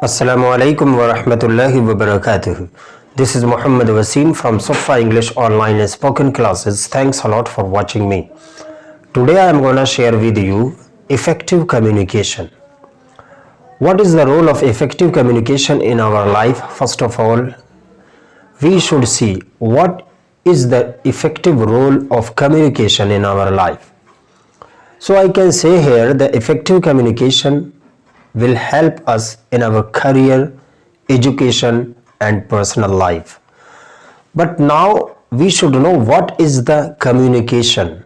Assalamu alaikum wa rahmatullahi wa barakatuh. This is Muhammad Wasim from Sofa English Online and Spoken Classes. Thanks a lot for watching me. Today I am going to share with you effective communication. What is the role of effective communication in our life? First of all, we should see what is the effective role of communication in our life. So I can say here the effective communication will help us in our career, education and personal life. But now we should know what is the communication.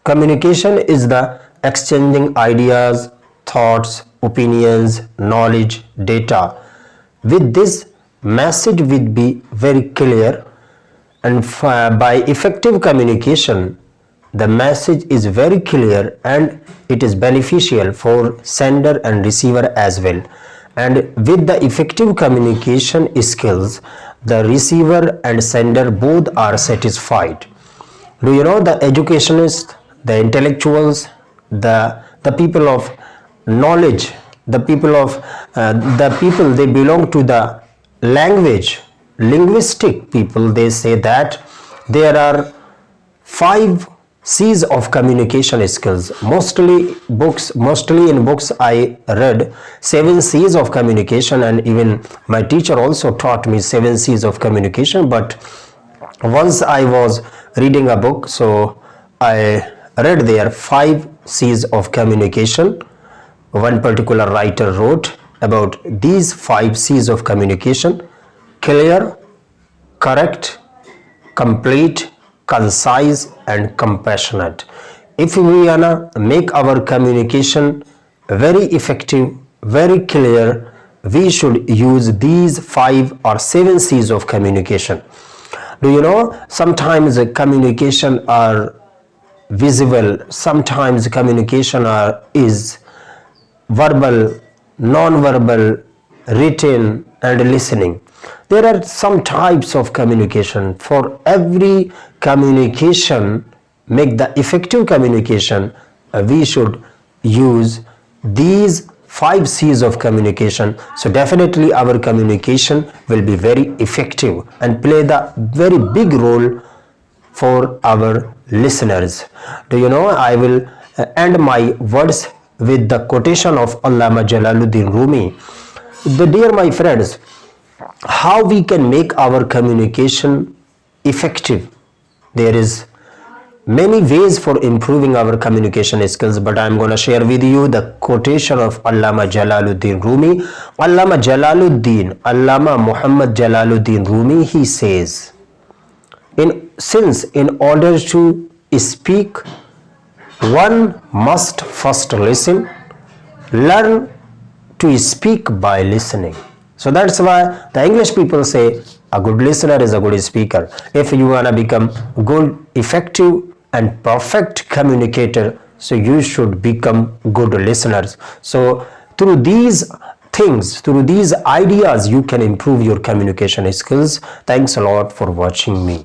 Communication is the exchanging ideas, thoughts, opinions, knowledge, data. With this, message will be very clear, and by effective communication the message is very clear and it is beneficial for sender and receiver as well. And with the effective communication skills, the receiver and sender both are satisfied. Do you know the educationists, the intellectuals, the people of knowledge, the people they belong to the linguistic people, they say that there are 5 C's of communication skills. Mostly in books I read 7 C's of communication, and even my teacher also taught me 7 C's of communication. But once I was reading a book, so I read there 5 C's of communication. One particular writer wrote about these 5 C's of communication: clear, correct, complete, concise and compassionate. If we wanna make our communication very effective, very clear, we should use these 5 or 7 C's of communication. Do you know, sometimes communication are visible, sometimes communication is verbal, non-verbal, written and listening. There are some types of communication. For every communication, make the effective communication, we should use these 5 C's of communication. So definitely our communication will be very effective and play the very big role for our listeners. Do you know, I will end my words with the quotation of Allama Jalaluddin Rumi. Dear my friends, how we can make our communication effective? There is many ways for improving our communication skills, but I am going to share with you the quotation of Allama Jalaluddin Rumi. Allama Muhammad Jalaluddin Rumi, he says, since in order to speak, one must first listen, learn to speak by listening. So that's why the English people say a good listener is a good speaker. If you want to become good, effective and perfect communicator, so you should become good listeners. So through these things, through these ideas, you can improve your communication skills. Thanks a lot for watching me.